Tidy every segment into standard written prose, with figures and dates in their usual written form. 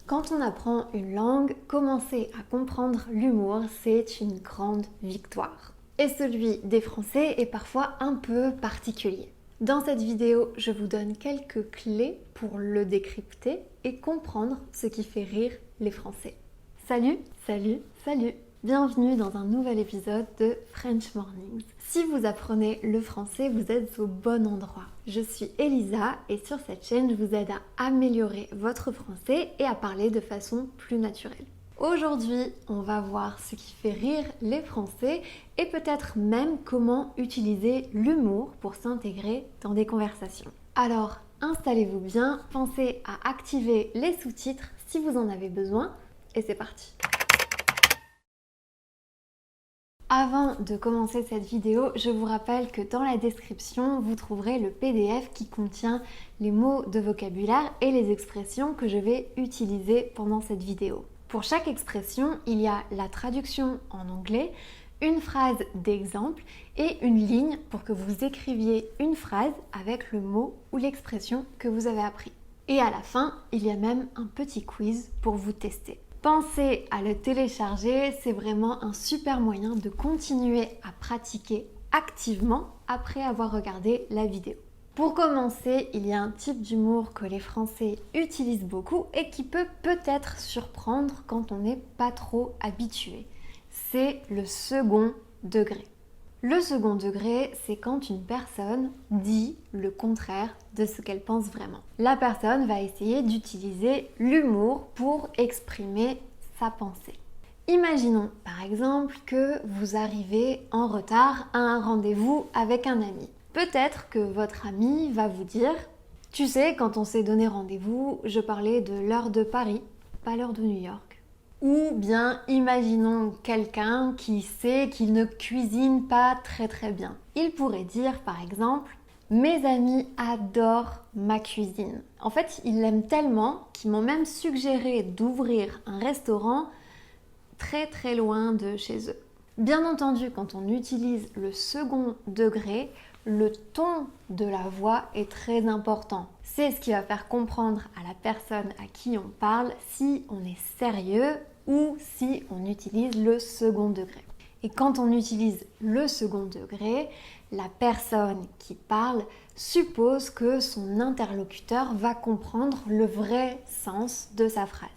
Quand on apprend une langue, commencer à comprendre l'humour, c'est une grande victoire. Et celui des Français est parfois un peu particulier. Dans cette vidéo, je vous donne quelques clés pour le décrypter et comprendre ce qui fait rire les Français. Salut, salut, salut! Bienvenue dans un nouvel épisode de French Mornings. Si vous apprenez le français, vous êtes au bon endroit. Je suis Elisa et sur cette chaîne, je vous aide à améliorer votre français et à parler de façon plus naturelle. Aujourd'hui, on va voir ce qui fait rire les Français et peut-être même comment utiliser l'humour pour s'intégrer dans des conversations. Alors, installez-vous bien, pensez à activer les sous-titres si vous en avez besoin et c'est parti! Avant de commencer cette vidéo, je vous rappelle que dans la description, vous trouverez le PDF qui contient les mots de vocabulaire et les expressions que je vais utiliser pendant cette vidéo. Pour chaque expression, il y a la traduction en anglais, une phrase d'exemple et une ligne pour que vous écriviez une phrase avec le mot ou l'expression que vous avez appris. Et à la fin, il y a même un petit quiz pour vous tester. Pensez à le télécharger, c'est vraiment un super moyen de continuer à pratiquer activement après avoir regardé la vidéo. Pour commencer, il y a un type d'humour que les Français utilisent beaucoup et qui peut peut-être surprendre quand on n'est pas trop habitué. C'est le second degré. Le second degré, c'est quand une personne dit le contraire de ce qu'elle pense vraiment. La personne va essayer d'utiliser l'humour pour exprimer sa pensée. Imaginons par exemple que vous arrivez en retard à un rendez-vous avec un ami. Peut-être que votre ami va vous dire « Tu sais, quand on s'est donné rendez-vous, je parlais de l'heure de Paris, pas l'heure de New York. » Ou bien imaginons quelqu'un qui sait qu'il ne cuisine pas très bien. Il pourrait dire par exemple « Mes amis adorent ma cuisine. En fait, ils l'aiment tellement qu'ils m'ont même suggéré d'ouvrir un restaurant très loin de chez eux. » Bien entendu, quand on utilise le second degré, le ton de la voix est très important. C'est ce qui va faire comprendre à la personne à qui on parle si on est sérieux ou si on utilise le second degré. Et quand on utilise le second degré, la personne qui parle suppose que son interlocuteur va comprendre le vrai sens de sa phrase.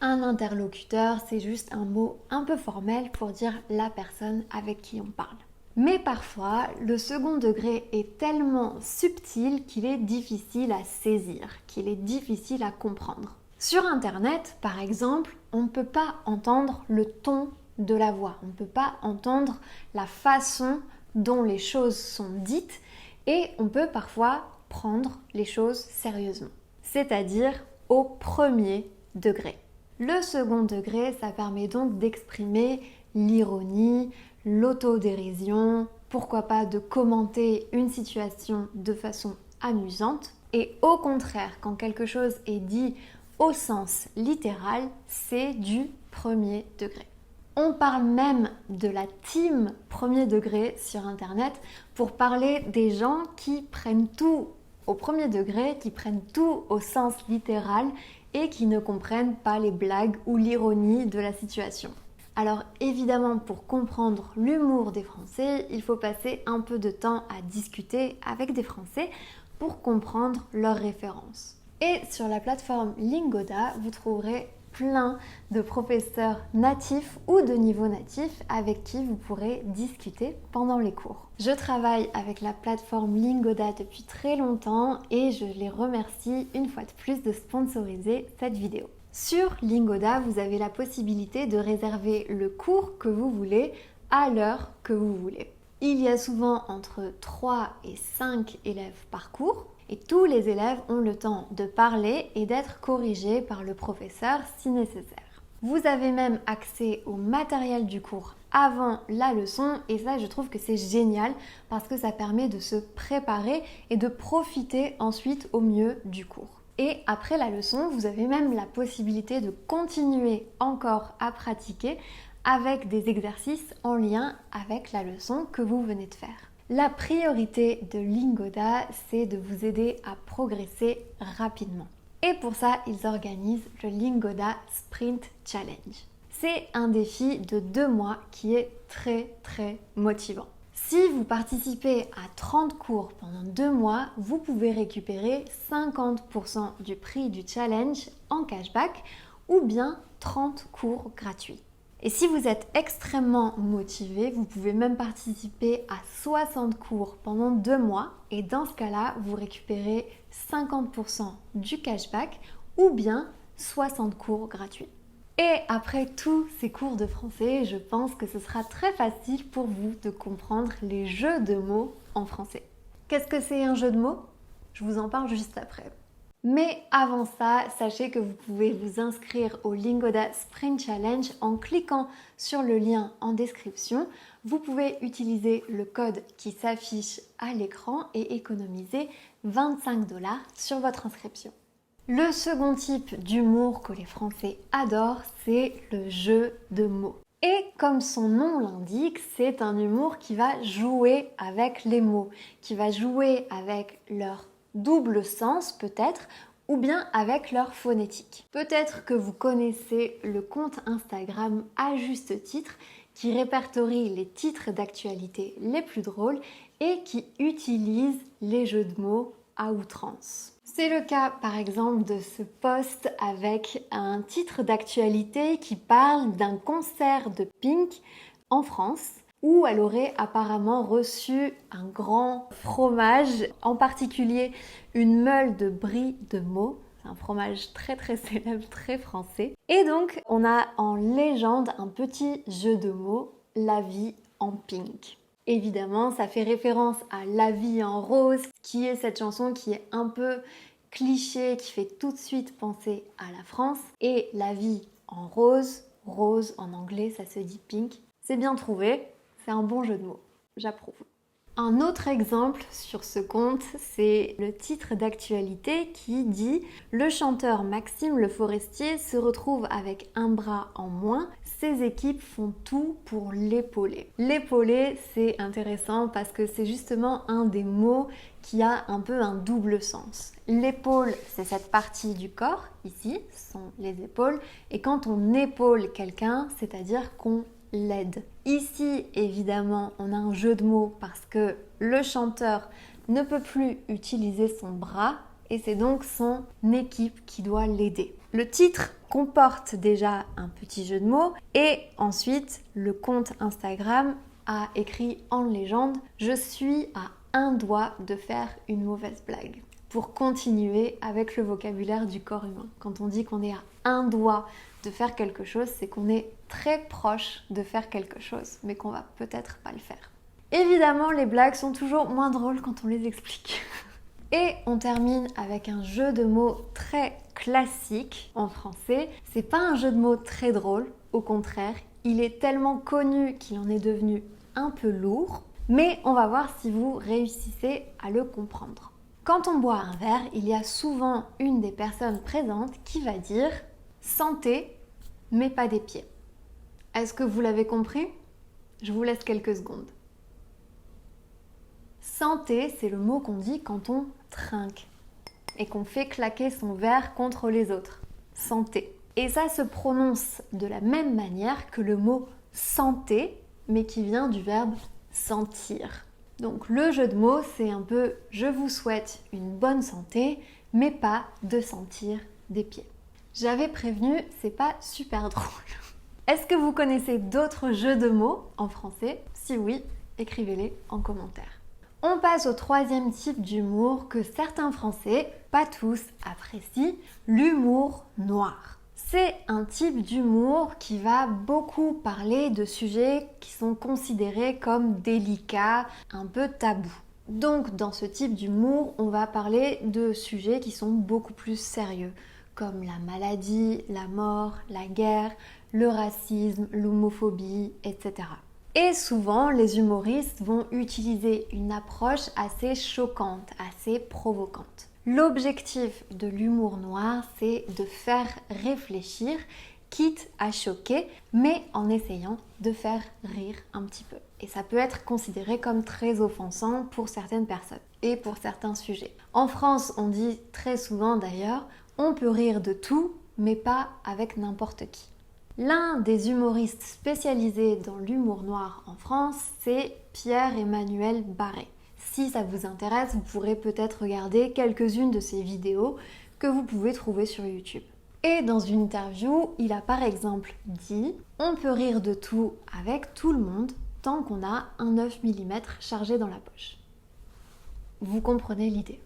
Un interlocuteur, c'est juste un mot un peu formel pour dire la personne avec qui on parle. Mais parfois, le second degré est tellement subtil qu'il est difficile à saisir, qu'il est difficile à comprendre. Sur Internet, par exemple, on ne peut pas entendre le ton de la voix, on ne peut pas entendre la façon dont les choses sont dites et on peut parfois prendre les choses sérieusement, c'est-à-dire au premier degré. Le second degré, ça permet donc d'exprimer l'ironie, l'autodérision, pourquoi pas de commenter une situation de façon amusante. Et au contraire, quand quelque chose est dit au sens littéral, c'est du premier degré. On parle même de la team premier degré sur Internet pour parler des gens qui prennent tout au premier degré, qui prennent tout au sens littéral et qui ne comprennent pas les blagues ou l'ironie de la situation. Alors évidemment, pour comprendre l'humour des Français, il faut passer un peu de temps à discuter avec des Français pour comprendre leurs références. Et sur la plateforme Lingoda, vous trouverez plein de professeurs natifs ou de niveau natif avec qui vous pourrez discuter pendant les cours. Je travaille avec la plateforme Lingoda depuis très longtemps et je les remercie une fois de plus de sponsoriser cette vidéo. Sur Lingoda, vous avez la possibilité de réserver le cours que vous voulez à l'heure que vous voulez. Il y a souvent entre 3 et 5 élèves par cours et tous les élèves ont le temps de parler et d'être corrigés par le professeur si nécessaire. Vous avez même accès au matériel du cours avant la leçon et ça, je trouve que c'est génial parce que ça permet de se préparer et de profiter ensuite au mieux du cours. Et après la leçon, vous avez même la possibilité de continuer encore à pratiquer avec des exercices en lien avec la leçon que vous venez de faire. La priorité de Lingoda, c'est de vous aider à progresser rapidement. Et pour ça, ils organisent le Lingoda Sprint Challenge. C'est un défi de 2 mois qui est très motivant. Si vous participez à 30 cours pendant 2 mois, vous pouvez récupérer 50% du prix du challenge en cashback ou bien 30 cours gratuits. Et si vous êtes extrêmement motivé, vous pouvez même participer à 60 cours pendant 2 mois et dans ce cas-là, vous récupérez 50% du cashback ou bien 60 cours gratuits. Et après tous ces cours de français, je pense que ce sera très facile pour vous de comprendre les jeux de mots en français. Qu'est-ce que c'est un jeu de mots? Je vous en parle juste après. Mais avant ça, sachez que vous pouvez vous inscrire au Lingoda Sprint Challenge en cliquant sur le lien en description. Vous pouvez utiliser le code qui s'affiche à l'écran et économiser 25 $ sur votre inscription. Le second type d'humour que les Français adorent, c'est le jeu de mots. Et comme son nom l'indique, c'est un humour qui va jouer avec les mots, qui va jouer avec leur double sens peut-être, ou bien avec leur phonétique. Peut-être que vous connaissez le compte Instagram à juste titre, qui répertorie les titres d'actualité les plus drôles et qui utilise les jeux de mots à outrance. C'est le cas par exemple de ce post avec un titre d'actualité qui parle d'un concert de Pink en France où elle aurait apparemment reçu un grand fromage, en particulier une meule de brie de Meaux. C'est un fromage très célèbre, très français. Et donc on a en légende un petit jeu de mots, la vie en pink. Évidemment, ça fait référence à La vie en rose, qui est cette chanson qui est un peu cliché, qui fait tout de suite penser à la France. Et La vie en rose, rose en anglais, ça se dit pink. C'est bien trouvé, c'est un bon jeu de mots, j'approuve. Un autre exemple sur ce compte, c'est le titre d'actualité qui dit « Le chanteur Maxime Le Forestier se retrouve avec un bras en moins, ses équipes font tout pour l'épauler ». L'épauler, c'est intéressant parce que c'est justement un des mots qui a un peu un double sens. L'épaule, c'est cette partie du corps, ici, ce sont les épaules, et quand on épaule quelqu'un, c'est-à-dire qu'on l'aide. Ici, évidemment, on a un jeu de mots parce que le chanteur ne peut plus utiliser son bras et c'est donc son équipe qui doit l'aider. Le titre comporte déjà un petit jeu de mots et ensuite, le compte Instagram a écrit en légende « Je suis à un doigt de faire une mauvaise blague » pour continuer avec le vocabulaire du corps humain. Quand on dit qu'on est à un doigt de faire quelque chose, c'est qu'on est très proche de faire quelque chose, mais qu'on va peut-être pas le faire. Évidemment, les blagues sont toujours moins drôles quand on les explique. Et on termine avec un jeu de mots très classique en français. C'est pas un jeu de mots très drôle, au contraire, il est tellement connu qu'il en est devenu un peu lourd, mais on va voir si vous réussissez à le comprendre. Quand on boit un verre, il y a souvent une des personnes présentes qui va dire « santé, mais pas des pieds ». Est-ce que vous l'avez compris? Je vous laisse quelques secondes. Santé, c'est le mot qu'on dit quand on trinque et qu'on fait claquer son verre contre les autres. Santé. Et ça se prononce de la même manière que le mot santé, mais qui vient du verbe sentir. Donc le jeu de mots, c'est un peu « je vous souhaite une bonne santé, mais pas de sentir des pieds ». J'avais prévenu, c'est pas super drôle. Est-ce que vous connaissez d'autres jeux de mots en français? Si oui, écrivez-les en commentaire. On passe au troisième type d'humour que certains Français, pas tous, apprécient, l'humour noir. C'est un type d'humour qui va beaucoup parler de sujets qui sont considérés comme délicats, un peu tabous. Donc dans ce type d'humour, on va parler de sujets qui sont beaucoup plus sérieux, comme la maladie, la mort, la guerre, le racisme, l'homophobie, etc. Et souvent, les humoristes vont utiliser une approche assez choquante, assez provocante. L'objectif de l'humour noir, c'est de faire réfléchir, quitte à choquer, mais en essayant de faire rire un petit peu. Et ça peut être considéré comme très offensant pour certaines personnes et pour certains sujets. En France, on dit très souvent d'ailleurs, On peut rire de tout, mais pas avec n'importe qui. L'un des humoristes spécialisés dans l'humour noir en France, c'est Pierre-Emmanuel Barré. Si ça vous intéresse, vous pourrez peut-être regarder quelques-unes de ses vidéos que vous pouvez trouver sur YouTube. Et dans une interview, il a par exemple dit « On peut rire de tout avec tout le monde tant qu'on a un 9 mm chargé dans la poche. » Vous comprenez l'idée.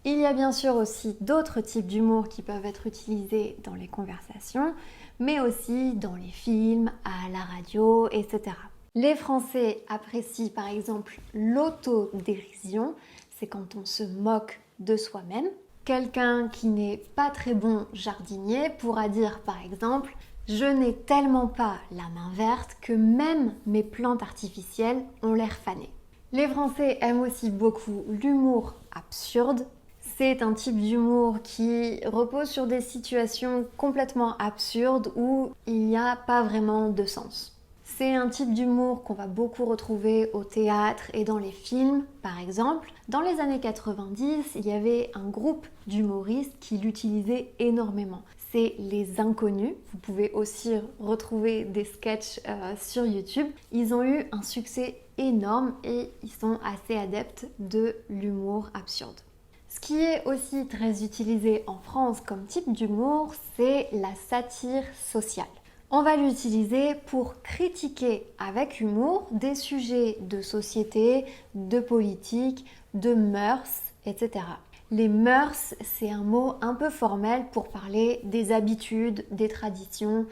Il y a bien sûr aussi d'autres types d'humour qui peuvent être utilisés dans les conversations, mais aussi dans les films, à la radio, etc. Les Français apprécient par exemple l'autodérision, c'est quand on se moque de soi-même. Quelqu'un qui n'est pas très bon jardinier pourra dire par exemple « Je n'ai tellement pas la main verte que même mes plantes artificielles ont l'air fanées ». Les Français aiment aussi beaucoup l'humour absurde. C'est un type d'humour qui repose sur des situations complètement absurdes où il n'y a pas vraiment de sens. C'est un type d'humour qu'on va beaucoup retrouver au théâtre et dans les films, par exemple. Dans les années 90, il y avait un groupe d'humoristes qui l'utilisait énormément. C'est les Inconnus. Vous pouvez aussi retrouver des sketchs sur YouTube. Ils ont eu un succès énorme et ils sont assez adeptes de l'humour absurde. Ce qui est aussi très utilisé en France comme type d'humour, c'est la satire sociale. On va l'utiliser pour critiquer avec humour des sujets de société, de politique, de mœurs, etc. Les mœurs, c'est un mot un peu formel pour parler des habitudes, des traditions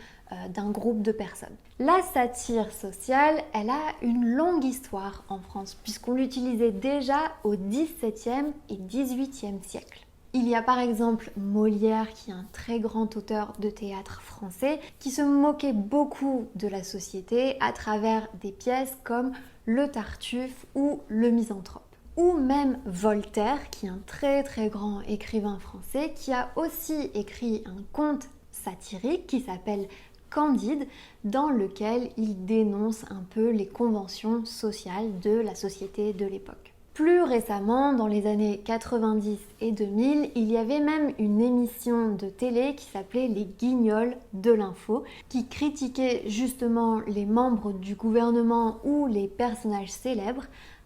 d'un groupe de personnes. La satire sociale, elle a une longue histoire en France puisqu'on l'utilisait déjà au XVIIe et XVIIIe siècle. Il y a par exemple Molière, qui est un très grand auteur de théâtre français, qui se moquait beaucoup de la société à travers des pièces comme Le Tartuffe ou Le Misanthrope. Ou même Voltaire, qui est un très très grand écrivain français, qui a aussi écrit un conte satirique qui s'appelle Candide, dans lequel il dénonce un peu les conventions sociales de la société de l'époque. Plus récemment, dans les années 90 et 2000, il y avait même une émission de télé qui s'appelait Les Guignols de l'info, qui critiquait justement les membres du gouvernement ou les personnages célèbres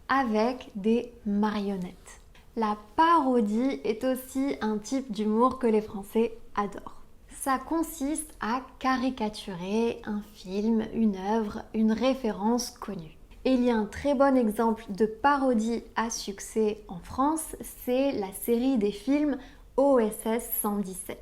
avec des marionnettes. La parodie est aussi un type d'humour que les Français adorent. Ça consiste à caricaturer un film, une œuvre, une référence connue. Et il y a un très bon exemple de parodie à succès en France, c'est la série des films OSS 117.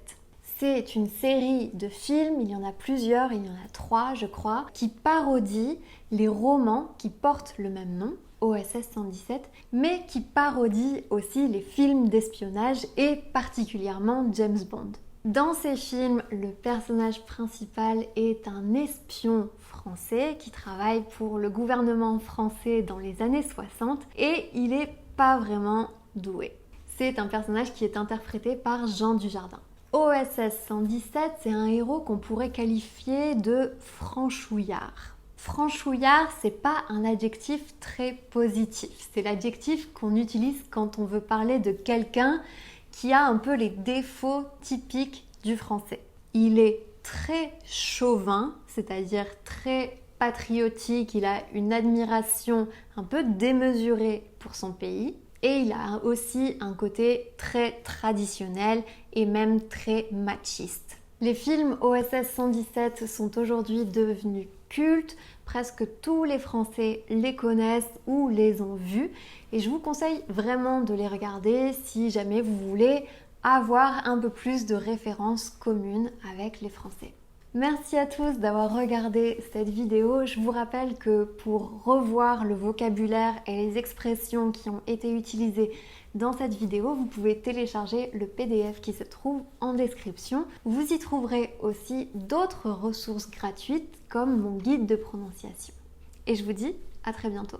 C'est une série de films, il y en a plusieurs, il y en a 3 je crois, qui parodient les romans qui portent le même nom, OSS 117, mais qui parodient aussi les films d'espionnage et particulièrement James Bond. Dans ces films, le personnage principal est un espion français qui travaille pour le gouvernement français dans les années 60 et il n'est pas vraiment doué. C'est un personnage qui est interprété par Jean Dujardin. OSS 117, c'est un héros qu'on pourrait qualifier de franchouillard. Franchouillard, c'est pas un adjectif très positif. C'est l'adjectif qu'on utilise quand on veut parler de quelqu'un qui a un peu les défauts typiques du français. Il est très chauvin, c'est-à-dire très patriotique, il a une admiration un peu démesurée pour son pays et il a aussi un côté très traditionnel et même très machiste. Les films OSS 117 sont aujourd'hui devenus cultes, presque tous les Français les connaissent ou les ont vus et je vous conseille vraiment de les regarder si jamais vous voulez avoir un peu plus de références communes avec les Français. Merci à tous d'avoir regardé cette vidéo. Je vous rappelle que pour revoir le vocabulaire et les expressions qui ont été utilisées dans cette vidéo, vous pouvez télécharger le PDF qui se trouve en description. Vous y trouverez aussi d'autres ressources gratuites comme mon guide de prononciation. Et je vous dis à très bientôt.